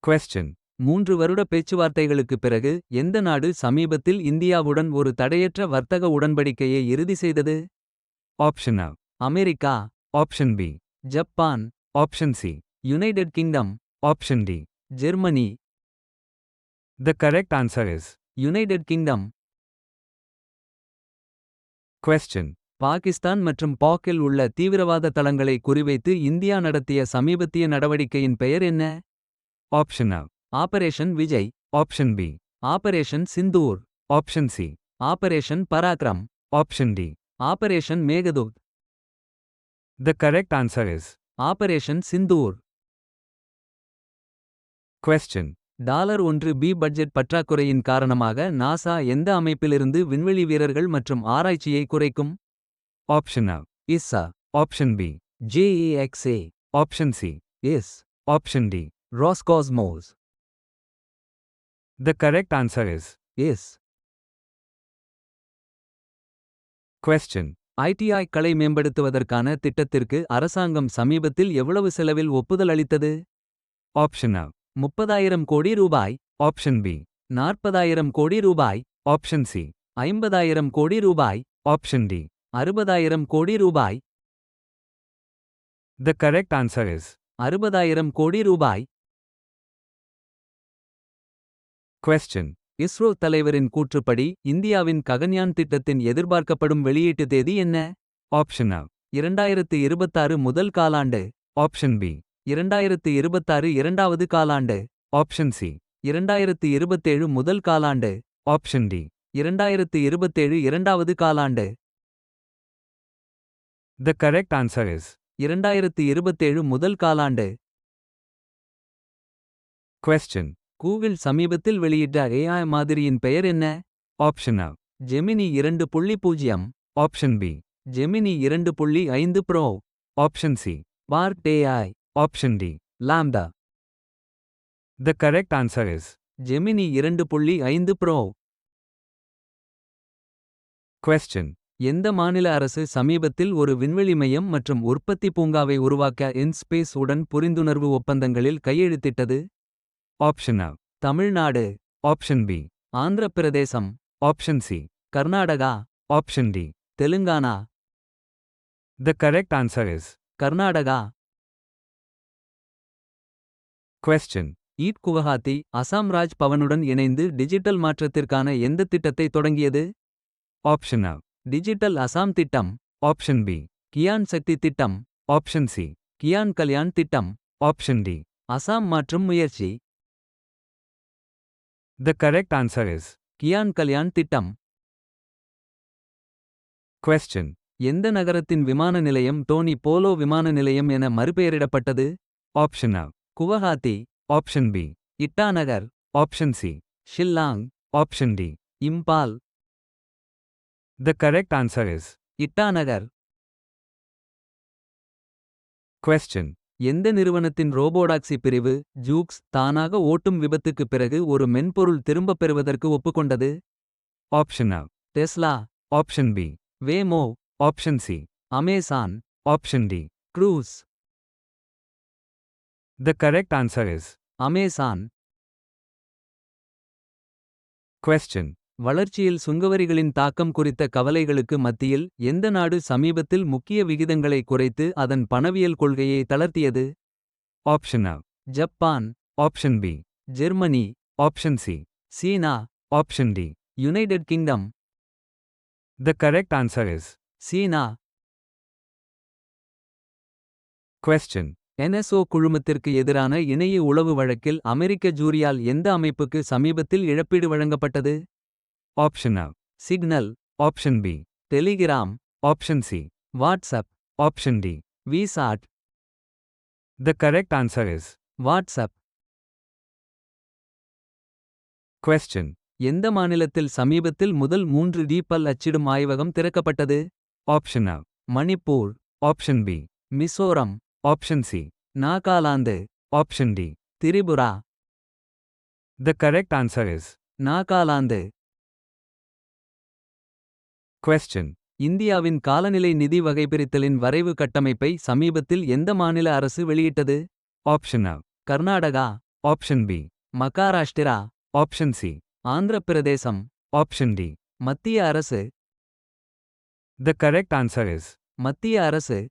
Question. 3 வருட பேச்சுவார்த்தைகளுக்குப் பிறகு எந்த நாடு சமீபத்தில் இந்தியாவுடன் ஒரு தடையற்ற வர்த்தக உடன்படிக்கையை இறுதி செய்தது? Option A. America, Option B. Japan, Option C. United kingdom, Option D. Germany. The correct answer is. United kingdom. Question. Pakistan மற்றும் பாக்கில் உள்ள தீவிரவாத தளங்களை குறிவைத்து இந்தியா நடத்திய சமீபத்திய நடவடிக்கையின் பெயர் என்ன? Option A. Operation Vijay, Option B. Operation Sindoor, Option C. Operation Parakram, Option D. Operation Meghdoot. The correct answer is. Operation Sindoor. Question. $1 budget பற்றாக்குறையின் காரணமாக நாசா எந்த அமைப்பிலிருந்து விண்வெளி வீரர்கள் மற்றும் ஆராய்ச்சியை குறைக்கும்? Option A. இஸ்ஸா, Option B. ஜேஏஎக்ஸ்ஏ, Option C. Is, Option D. ராஸ்காஸ்மோஸ். The correct answer is. Is. Question. ITI களை மேம்படுத்துவதற்கான திட்டத்திற்கு அரசாங்கம் சமீபத்தில் எவ்வளவு செலவில் ஒப்புதல் அளித்தது? Option A. 30,000 கோடி ரூபாய், Option B. 40,000 கோடி ரூபாய், Option C. 50,000 கோடி ரூபாய், Option D. 60,000 கோடி ரூபாய். The correct answer is. 60,000 கோடி ரூபாய். Question. இஸ்ரோ தலைவரின் கூற்றுப்படி இந்தியாவின் ககன்யான் திட்டத்தின் எதிர்பார்க்கப்படும் வெளியீட்டு தேதி என்ன? Option A. 2026 முதல் காலாண்டு, Option B. 2026 இரண்டாவது காலாண்டு, Option C. 2027 முதல் காலாண்டு, Option D. 2027 இரண்டாவது காலாண்டு. The correct answer is. 2027 முதல் காலாண்டு. Question. கூகிள் சமீபத்தில் வெளியிட்ட AI மாதிரியின் பெயர் என்ன? Option A. Gemini 2.0, Option B. Gemini 2.5 bro, Option C. Part AI, Option D. Lambda. The correct answer is. Gemini 2.5 bro. Question. எந்த மாநில அரசு சமீபத்தில் ஒரு விண்வெளி மையம் மற்றும் உற்பத்தி பூங்காவை உருவாக்க இன்ஸ்பேஸ் உடன் புரிந்துணர்வு ஒப்பந்தங்களில் கையெழுத்திட்டது? Option A. Tamil Nadu, Option B. Andhra Pradesh, Option C. Karnataka, Option D. Telangana. The correct answer is. Karnataka. Question. IIT Guwahati Assam Raj பவனுடன் இணைந்து டிஜிட்டல் மாற்றத்திற்கான எந்த திட்டத்தை தொடங்கியது? Option A. டிஜிட்டல் அசாம் திட்டம், Option B. கியான் சக்தி திட்டம், Option C. கியான் கல்யாண் திட்டம், Option D. அசாம் மாற்றும் முயற்சி. The correct answer is. Gyan Kalyan திட்டம். Question. எந்த நகரத்தின் விமான நிலையம் டோனி போலோ விமான நிலையம் என மறுபெயரிடப்பட்டது? Option A. Guwahati, Option B. Itanagar, Option C. Shillong, Option D. Imphal. The correct answer is. Itanagar. Question. எந்த நிறுவனத்தின் ரோபோடாக்சி பிரிவு ஜூக்ஸ் தானாக ஓட்டும் விபத்துக்குப் பிறகு ஒரு மென்பொருள் திரும்பப் பெறுவதற்கு ஒப்புக்கொண்டது? Option A. Tesla, Option B. வேமோ, Option C. Amazon, Option D. Cruise. The correct answer is. Amazon. Question. வளர்ச்சியில் சுங்கவரிகளின் தாக்கம் குறித்த கவலைகளுக்கு மத்தியில் எந்த நாடு சமீபத்தில் முக்கிய விகிதங்களை குறைத்து அதன் பணவியல் கொள்கையை தளர்த்தியது? Option A. Japan, Option B. Germany, Option C. China, Option D. United kingdom. The correct answer is. China. Question. NSO குழுமத்திற்கு எதிரான இணைய உளவு வழக்கில் அமெரிக்க ஜூரியால் எந்த அமைப்புக்கு சமீபத்தில் இழப்பீடு வழங்கப்பட்டது? Option A. Signal, Option B. Telegram, Option C. WhatsApp, Option D. VSAT. The correct answer is. WhatsApp. Question. எந்த மாநிலத்தில் சமீபத்தில் முதல் 3D பல் அச்சிடும் ஆய்வகம் திறக்கப்பட்டது? Option A. Manipur, Option B. Mizoram, Option C. Nagaland, Option D. Tripura. The correct answer is. Nagaland. Question. இந்தியாவின் காலநிலை நிதி வகைபிரித்தலின் வரைவு கட்டமைப்பை சமீபத்தில் எந்த மாநில அரசு வெளியிட்டது? Option A. Karnataka, Option B. Maharashtra. Option C. Andhra Pradesh. Option D. மத்திய அரசு. The correct answer is மத்திய அரசு.